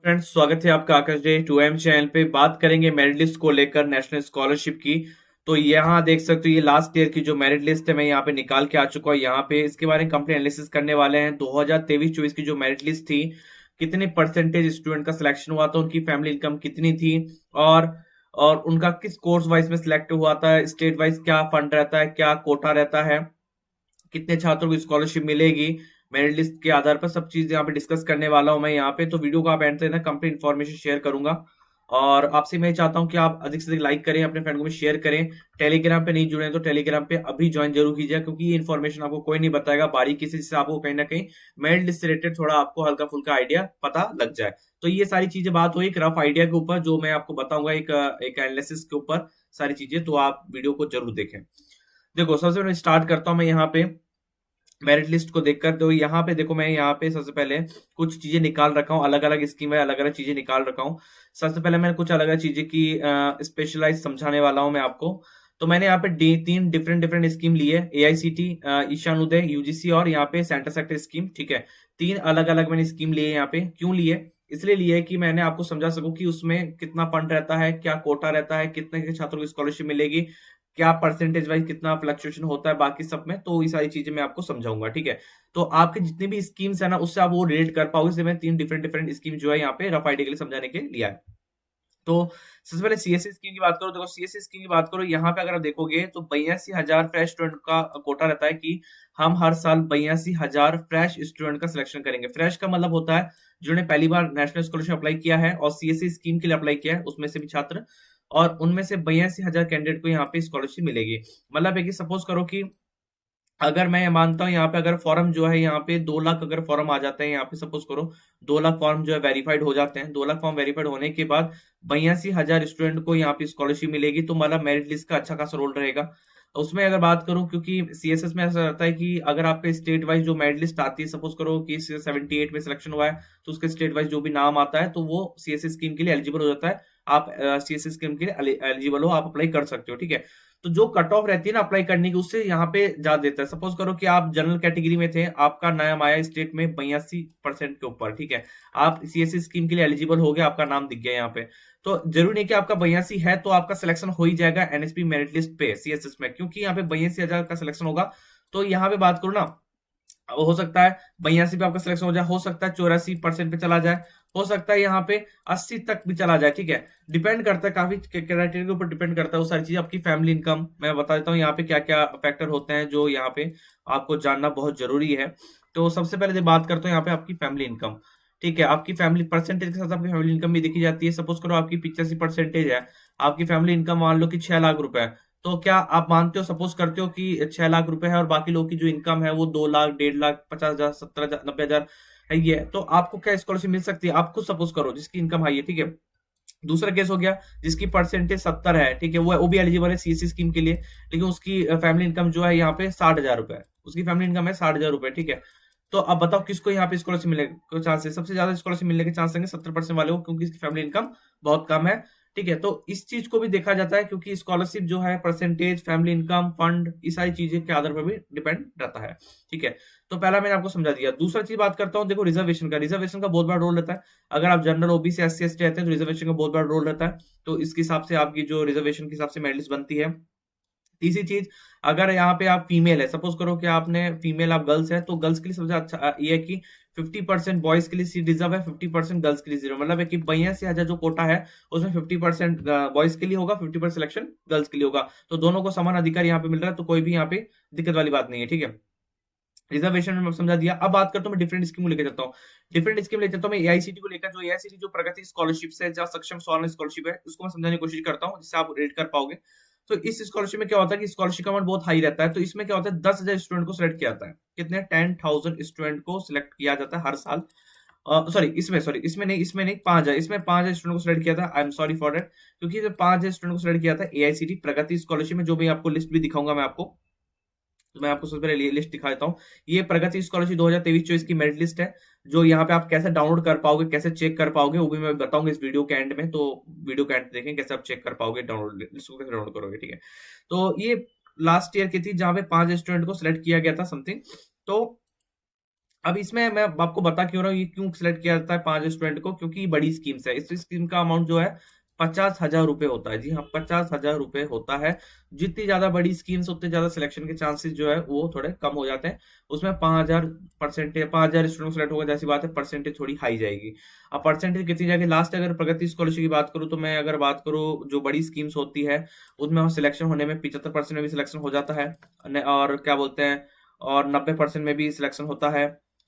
Friends, स्वागत है आपका आकाश डे 2M चैनल पे। बात करेंगे मेरिट लिस्ट को लेकर नेशनल स्कॉलरशिप की। तो यहाँ देख सकते हो, ये लास्ट ईयर की जो मेरिट लिस्ट है मैं यहाँ पे निकाल के आ चुका हूँ। यहाँ पे इसके बारे में कंप्लीट एनालिसिस करने वाले हैं। 2023-24 की जो मेरिट लिस्ट थी, कितने परसेंटेज स्टूडेंट का सिलेक्शन हुआ था, उनकी फैमिली इनकम कितनी थी, और और उनका किस कोर्स वाइज में सिलेक्ट हुआ था, स्टेट वाइज क्या फंड रहता है, क्या कोटा रहता है, कितने छात्रों को स्कॉलरशिप मिलेगी, मेरिट लिस्ट के आधार पर सब चीज यहाँ पे डिस्कस करने वाला हूं मैं यहाँ पे। तो वीडियो को आप एंड तक कंप्लीट इन्फॉर्मेशन शेयर करूंगा। और आपसे मैं चाहता हूं कि आप अधिक से अधिक लाइक करें, अपने फ्रेंड को भी शेयर करें। टेलीग्राम पे नहीं जुड़े हैं तो टेलीग्राम पे अभी ज्वाइन जरूर कीजिए, क्योंकि ये इन्फॉर्मेशन आपको कोई नहीं बताएगा बारीकी से, जिससे आपको कहीं ना कहीं मेरिट लिस्ट से रिलेटेड थोड़ा आपको हल्का फुल्का आइडिया पता लग जाए। तो ये सारी चीजें बात हुई एक रफ आइडिया के ऊपर, जो मैं आपको बताऊंगा एक एक एनालिसिस के ऊपर सारी चीजें। तो आप वीडियो को जरूर देखें। देखो, सबसे पहले स्टार्ट करता हूं मैं यहाँ पे मेरिट लिस्ट को देखकर। तो यहाँ पे देखो, मैं यहाँ पे सबसे पहले कुछ चीजें निकाल रखा हूँ, अलग अलग स्कीम है, अलग अलग चीजें निकाल रखा हूँ। सबसे पहले मैंने कुछ अलग अलग चीजें की स्पेशलाइज समझाने वाला हूँ मैं आपको। तो मैंने यहाँ पे तीन डिफरेंट डिफरेंट स्कीम ली है, एआईसीटी, ईशानोदय, यूजीसी और यहाँ पे सेंटर सेक्टर स्कीम। ठीक है, तीन अलग अलग मैंने स्कीम लिए यहाँ पे। क्यों लिए? इसलिए लिए कि मैंने आपको समझा सकूं कि उसमें कितना फंड रहता है, क्या कोटा रहता है, कितने के छात्रों को स्कॉलरशिप मिलेगी, क्या परसेंटेज वाइज कितना फ्लक्चुएशन होता है बाकी सब में। तो ये सारी चीजें मैं आपको समझाऊंगा। ठीक है, तो आपके जितनी भी स्कीम्स है ना, उससे आप वो रिलेट कर पाओगे। इसलिए मैं तीन डिफरेंट डिफरेंट स्कीम जो है यहाँ पे रफ आइडिया के लिए समझाने के लिया है। तो सबसे पहले सीएससी स्कीम की बात करो। देखो, सीएससी स्कीम की बात करो, यहाँ पे अगर आप देखोगे तो 82,000 फ्रेश स्टूडेंट का कोटा रहता है कि हम हर साल 82,000 फ्रेश स्टूडेंट का सिलेक्शन करेंगे। फ्रेश का मतलब होता है जिन्होंने पहली बार नेशनल स्कॉलरशिप अप्लाई किया है और सीएससी स्कीम के लिए अप्लाई किया है, उसमें से भी छात्र। और उनमें से 82,000 कैंडिडेट को यहाँ पे स्कॉलरशिप मिलेगी। मतलब है कि सपोज करो कि अगर मैं मानता हूँ यहाँ पे, अगर फॉर्म जो है यहाँ पे 2 लाख अगर फॉर्म आ जाते हैं यहाँ पे, सपोज करो 2 लाख फॉर्म जो है वेरीफाइड हो जाते हैं। 2 लाख फॉर्म वेरीफाइड होने के बाद 82,000 स्टूडेंट को यहाँ पे स्कॉलरशिप मिलेगी। तो मतलब मेरिट लिस्ट का अच्छा खासा रोल रहेगा उसमें। अगर बात करूं, क्योंकि सीएसएस में ऐसा रहता है कि अगर आपका स्टेट वाइज जो मेरिट लिस्ट आती है, सपोज करो कि 78 में सिलेक्शन हुआ है, तो उसके स्टेट वाइज जो भी नाम आता है तो वो सीएसएस स्कीम के लिए एलिजिबल हो जाता है। आप सीएसएस स्कीम के लिए एलिजिबल हो, आप अप्लाई कर सकते हो। ठीक है, तो जो कट ऑफ रहती है ना अप्लाई करने की, उससे यहाँ पे जा देता है। सपोज करो कि आप जनरल कैटेगरी में थे, आपका नाम आया स्टेट में 82% के ऊपर। ठीक है, आप सीएससी स्कीम के लिए एलिजिबल हो गए, आपका नाम दिख गया यहाँ पे। तो जरूरी नहीं कि आपका 82 है तो आपका सिलेक्शन हो ही जाएगा एनएसपी मेरिट लिस्ट पे सीएसएस में, क्योंकि यहाँ पे 82,000 का सिलेक्शन होगा। तो यहाँ पे बात करो ना, हो सकता है 82 पे आपका सिलेक्शन हो जाए, हो सकता है 84% पे चला जाए, हो सकता है यहाँ पे 80 तक भी चला जाए। ठीक है, डिपेंड करता है, काफी क्राइटेरिया के ऊपर डिपेंड करता है वो सारी चीज। आपकी फैमिली इनकम मैं बता देता हूँ यहाँ पे क्या क्या फैक्टर होते हैं जो यहाँ पे आपको जानना बहुत जरूरी है। तो सबसे पहले जब बात करते हैं यहाँ पे आपकी फैमिली इनकम। ठीक है, आपकी फैमिली परसेंटेज के साथ आपकी फैमिली इनकम भी देखी जाती है। सपोज करो आपकी 85% है, आपकी फैमिली इनकम मान लो कि 6 लाख रुपए है। तो क्या आप मानते हो, सपोज करते हो कि 6 लाख रुपए है और बाकी लोगों की जो इनकम है वो 2 लाख, 1.5 लाख, 50,000, 70,000, 90,000 है ये, तो आपको क्या स्कॉलरशिप मिल सकती है? आप खुद सपोज करो जिसकी इनकम हाई है। ठीक है, दूसरा केस हो गया जिसकी परसेंटेज 70 है। ठीक है, वो भी एलिजिबल है सीएससी स्कीम के लिए, लेकिन उसकी फैमिली इनकम जो है यहाँ पे 60,000 रुपए है। उसकी फैमिली इनकम है 60,000 रुपए। ठीक है, तो अब बताओ किसको यहाँ पे स्कॉलरशिप मिलने के चांस है? सबसे ज्यादा स्कॉलरशिप मिलने के चांस होंगे 70% वाले को, क्योंकि इसकी फैमिली इनकम बहुत कम है। ठीक है, तो इस चीज को भी देखा जाता है, क्योंकि स्कॉलरशिप जो है परसेंटेज, फैमिली इनकम, फंड, ये सारी चीजें के आधार पर भी डिपेंड रहता है। ठीक है, तो पहला मैंने आपको समझा दिया। दूसरा चीज बात करता हूँ, देखो रिजर्वेशन का। रिजर्वेशन का बहुत बड़ा रोल रहता है। अगर आप जनरल, ओबीसी, एससी, एसटी रहते हैं तो रिजर्वेशन का बहुत बड़ा रोल रहता है। तो इसके हिसाब से आपकी जो रिजर्वेशन के हिसाब से मेरिट लिस्ट बनती है। तीसरी चीज, अगर यहाँ पे आप फीमेल है, सपोज करो कि आपने फीमेल, आप गर्ल्स है, तो गर्ल्स के लिए सबसे अच्छा ये है कि 50% बॉयज के लिए सीट रिजर्व है, 50% गर्ल्स के लिए जीरो। मतलब है कि 82,000 जो कोटा है उसमें 50% बॉयज के लिए होगा, 50% सिलेक्शन गर्ल्स के लिए होगा। तो दोनों को समान अधिकार यहाँ पे मिल रहा है, तो कोई भी यहाँ पे दिक्कत वाली बात नहीं है। ठीक है, रिजर्वेशन में समझा दिया। अब बात करता हूँ मैं डिफरेंट स्कीम लेके चलता हूँ। डिफरेंट स्कीम लेके चलता हूँ मैं एआईसीटी को लेकर। जो एआईसीटी जो प्रगति स्कॉलरशिप है, जहाँ सक्षम सवाल स्कॉलरशिप है, उसको मैं समझाने की कोशिश करता हूँ जिससे आप रेट कर पाओगे। तो इस स्कॉलरशिप में क्या होता है कि स्कॉलरशिप का अमाउंट बहुत हाई रहता है। तो इसमें क्या होता है, 10,000 स्टूडेंट को सिलेक्ट किया जाता है। कितने? 10,000 स्टूडेंट को सिलेक्ट किया जाता है हर साल। इसमें नहीं, 5,000, इसमें 5,000 स्टूडेंट को सिलेक्ट किया था। I am sorry for that, क्योंकि 5,000 स्टूडेंट को सिलेक्ट किया था एआईसीटी प्रगति स्कॉलरशिप में, जो भी आपको लिस्ट भी दिखाऊंगा मैं आपको। तो मैं आपको सबसे पहले लिस्ट दिखा देता हूँ। ये प्रगति स्कॉलरशिप 2023-24 की मेरिट लिस्ट है, जो यहाँ पे आप कैसे डाउनलोड कर पाओगे, कैसे चेक कर पाओगे, वो भी मैं बताऊंगा इस वीडियो के एंड में। तो वीडियो के एंड देखें कैसे आप चेक कर पाओगे, डाउनलोड लिस्ट को कैसे डाउनलोड करोगे। ठीक है, तो ये लास्ट ईयर की थी जहां पे 5 स्टूडेंट को सिलेक्ट किया गया था समथिंग। तो अब इसमें मैं आपको बता क्यों रहा हूँ, ये क्यों सिलेक्ट किया जाता है 5 स्टूडेंट को, क्योंकि ये बड़ी स्कीम्स है। इस स्कीम का अमाउंट जो है 50,000 रुपए होता है। जी हाँ, 50,000 रुपए होता है। जितनी ज्यादा बड़ी स्कीम्स उतने ज्यादा सिलेक्शन के चांसेस जो है वो थोड़े कम हो जाते हैं। उसमें 5,000 परसेंटेज, 5,000 स्टूडेंट सेलेक्ट होगा, जैसी बात है परसेंटेज थोड़ी हाई जाएगी। अब परसेंटेज कितनी जाएगी लास्ट, अगर प्रगति स्कॉलरशिप की बात करूँ तो मैं अगर बात करूँ जो बड़ी स्कीम्स होती है उसमें सिलेक्शन होने में 75% में भी सिलेक्शन हो जाता है। और क्या बोलते हैं, और 90% में भी सिलेक्शन होता है,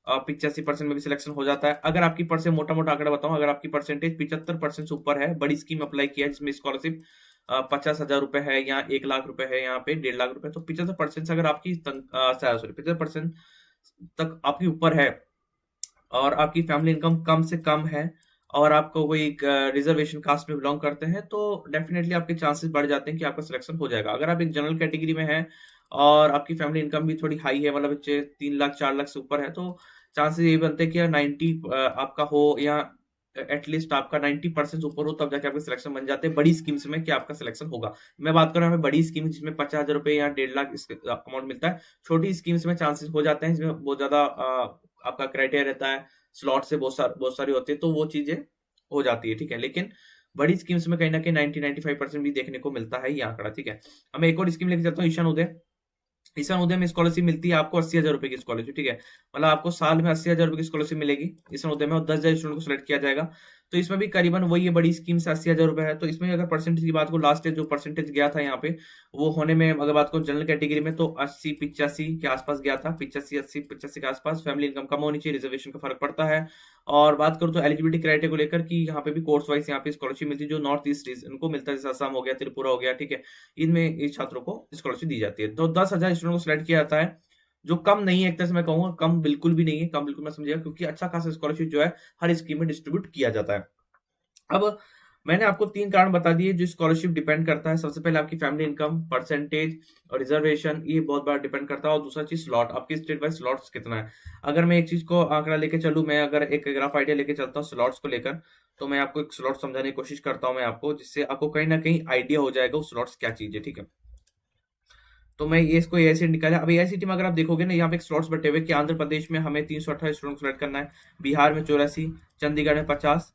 85% में भी सिलेक्शन हो जाता है। अगर आपकी परसेंट, मोटा मोटा आंकड़ा बताऊं, अगर आपकी परसेंटेज 75% से ऊपर है, बड़ी स्कीम अप्लाई किया है जिसमें स्कॉलरशिप 50,000 रुपए है या 1 लाख रुपए है, यहाँ पे 1.5 लाख रुपए, तो 75% से अगर आपकी सॉरी 75% तक आपकी ऊपर है और आपकी फैमिली इनकम कम से कम है और आपको कोई रिजर्वेशन कास्ट में बिलोंग करते हैं, तो डेफिनेटली आपके चांसेस बढ़ जाते हैं कि आपका सिलेक्शन हो जाएगा। अगर आप एक जनरल कैटेगरी में हैं और आपकी फैमिली इनकम भी थोड़ी हाई है, मतलब 3 लाख 4 लाख से ऊपर है, तो चांसेस ये बनते हैं कि 90 आपका हो, या एटलीस्ट आपका 90% ऊपर हो, तब जाके आपके सिलेक्शन बन जाते हैं बड़ी स्कीम्स में कि आपका सिलेक्शन होगा। मैं बात कर रहा हूँ बड़ी स्कीम जिसमें 50,000 रुपए या 1.5 लाख अमाउंट मिलता है। छोटी स्कीम्स में चांसेस हो जाते हैं, इसमें बहुत ज्यादा आपका क्राइटेरिया रहता है, स्लॉट से बहुत सारी होती है, तो वो चीजें हो जाती है, ठीक है। लेकिन बड़ी स्कीम्स में कहीं ना कहीं 90-95% भी देखने को मिलता है ये आंकड़ा, ठीक है। अब मैं एक और स्कीम लेके चलता हूँ, ईशान उदय। ईशान उदय में स्कॉलरशिप मिलती है आपको 80,000 रुपए की स्कॉलरशिप, ठीक है। मतलब आपको साल में 80,000 रुपए की स्कॉलरशिप मिलेगी ईशान उदय में, और 10,000 स्टूडेंट को सिलेक्ट किया जाएगा। तो इसमें भी करीबन वही है, बड़ी स्कीम से 80,000 रुपए है। तो इसमें अगर परसेंटेज की बात को, लास्ट ईयर जो परसेंटेज गया था यहाँ पे, वो होने में अगर बात करूं जनरल कैटेगरी में तो 80-85 के आसपास गया था, 85-80-85 के आसपास। फैमिली इनकम कम होनी चाहिए, रिजर्वेशन का फर्क पड़ता है। और बात करूं तो एलिजिबिलिटी क्राइटेरिया को लेकर कि यहाँ पे भी कोर्स वाइज यहाँ पे स्कॉलरशिप मिलती है, जो नॉर्थ ईस्ट रीजन को मिलता है, जैसे असम हो गया, त्रिपुरा हो गया, ठीक है। इनमें इस छात्रों को स्कॉलरशिप दी जाती है। तो 10,000 स्टूडेंट को सिलेक्ट किया जाता है, जो कम नहीं है, एक तरह से मैं कहूंगा कम बिल्कुल भी नहीं है, कम बिल्कुल मैं समझिएगा, क्योंकि अच्छा खासा स्कॉलरशिप जो है हर स्कीम में डिस्ट्रीब्यूट किया जाता है। अब मैंने आपको 3 कारण बता दिए जो स्कॉलरशिप डिपेंड करता है। सबसे पहले आपकी फैमिली इनकम, परसेंटेज और रिजर्वेशन, ये बहुत बड़ा डिपेंड करता है। और दूसरा चीज स्लॉट, आपकी स्टेट वाइज स्लॉट्स कितना है। अगर मैं एक चीज को आंकड़ा लेके चलूं, मैं अगर एक ग्राफ आइडिया लेके चलता हूँ स्लॉट्स को लेकर, तो मैं आपको एक स्लॉट समझाने की कोशिश करता हूँ मैं आपको, जिससे आपको कहीं ना कहीं आइडिया हो जाएगा वो स्लॉट्स क्या चीज है, ठीक है। तो मैं ये इसको एआईसीटी निकाला। अब एआईसीटी में अगर आप देखोगे ना, यहाँ पे एक स्लॉट्स बटे हुए कि आंध्र प्रदेश में हमें 328 स्टूडेंट सेलेक्ट करना है, बिहार में 84, चंडीगढ़ में 50,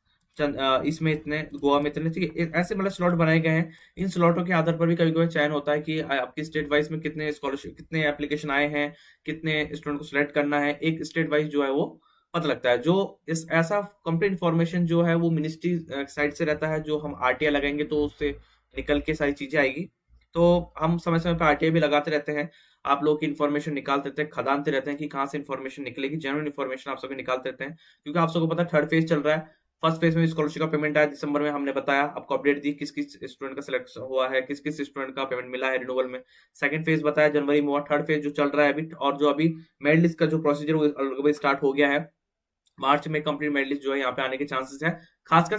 इसमें इतने, गोवा में इतने, ठीक है। ऐसे मतलब स्लॉट बनाए गए हैं। इन स्लॉटों के आधार पर भी कभी कभी चयन होता है कि आपकी स्टेट वाइज में कितने स्कॉलरशिप, कितने एप्लीकेशन आए हैं, कितने स्टूडेंट को सिलेक्ट करना है, एक स्टेट वाइज जो है वो पता लगता है। जो इस ऐसा कंप्लीट इन्फॉर्मेशन जो है वो मिनिस्ट्री साइड से रहता है, जो हम आरटीआई लगाएंगे तो उससे निकल के सारी चीजें आएगी। तो हम समय समय पर आरटीआई भी लगाते रहते हैं, आप लोग की इन्फॉर्मेशन निकालते रहते हैं, खदानते रहते हैं कि कहाँ से इन्फॉर्मेशन निकलेगी, जेन्युइन इन्फॉर्मेशन आप सबको निकालते रहते हैं। क्योंकि आप सबको पता है थर्ड फेज चल रहा है। फर्स्ट फेज में स्कॉलरशिप का पेमेंट आया दिसंबर में, हमने बताया आपको, अपडेट दी किस किस स्टूडेंट का सिलेक्ट हुआ है, किस किस स्टूडेंट का पेमेंट मिला है रिन्यूअल में। सेकंड फेज बताया जनवरी में हुआ। थर्ड फेज जो चल रहा है अभी, और जो अभी मेरिट लिस्ट का जो प्रोसीजर वो स्टार्ट हो गया है, मार्च में कंप्लीट मेरिट लिस्ट जो है यहाँ पे आने के चांसेस है, खासकर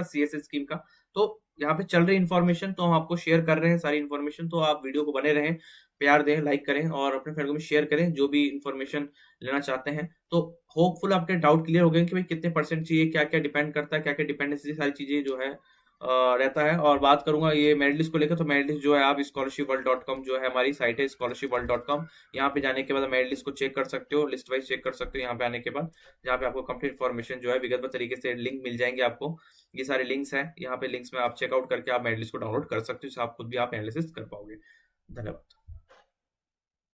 सीएसएस स्कीम का। तो यहाँ पे चल रही इन्फॉर्मेशन तो हम आपको शेयर कर रहे हैं सारी इन्फॉर्मेशन, तो आप वीडियो को बने रहें, प्यार दें, लाइक करें और अपने फ्रेंड को भी शेयर करें जो भी इन्फॉर्मेशन लेना चाहते हैं। तो होपफुल आपके डाउट क्लियर हो गए कि भाई कितने परसेंट चाहिए, क्या क्या डिपेंड करता है, क्या क्या डिपेंडेंसी, सारी चीजें जो है रहता है। और बात करूंगा ये मेरिट लिस्ट को लेकर, तो मेरिट लिस्ट जो है आप scholarshipworld.com जो है हमारी साइट है scholarshipworld.com, यहाँ पे जाने के बाद मेरिट लिस्ट को चेक कर सकते हो, लिस्ट वाइज चेक कर सकते हो यहाँ पे आने के बाद, जहाँ पे आपको कंप्लीट इन्फॉर्मेशन जो है विगतव्य तरीके से लिंक मिल जाएंगे आपको। ये सारे लिंक्स हैं, यहाँ पे लिंक्स में आप चेकआउट करके आप मेरिट लिस्ट को डाउनलोड कर सकते हो, जिससे आप खुद भी आप एनालिसिस कर पाओगे। धन्यवाद।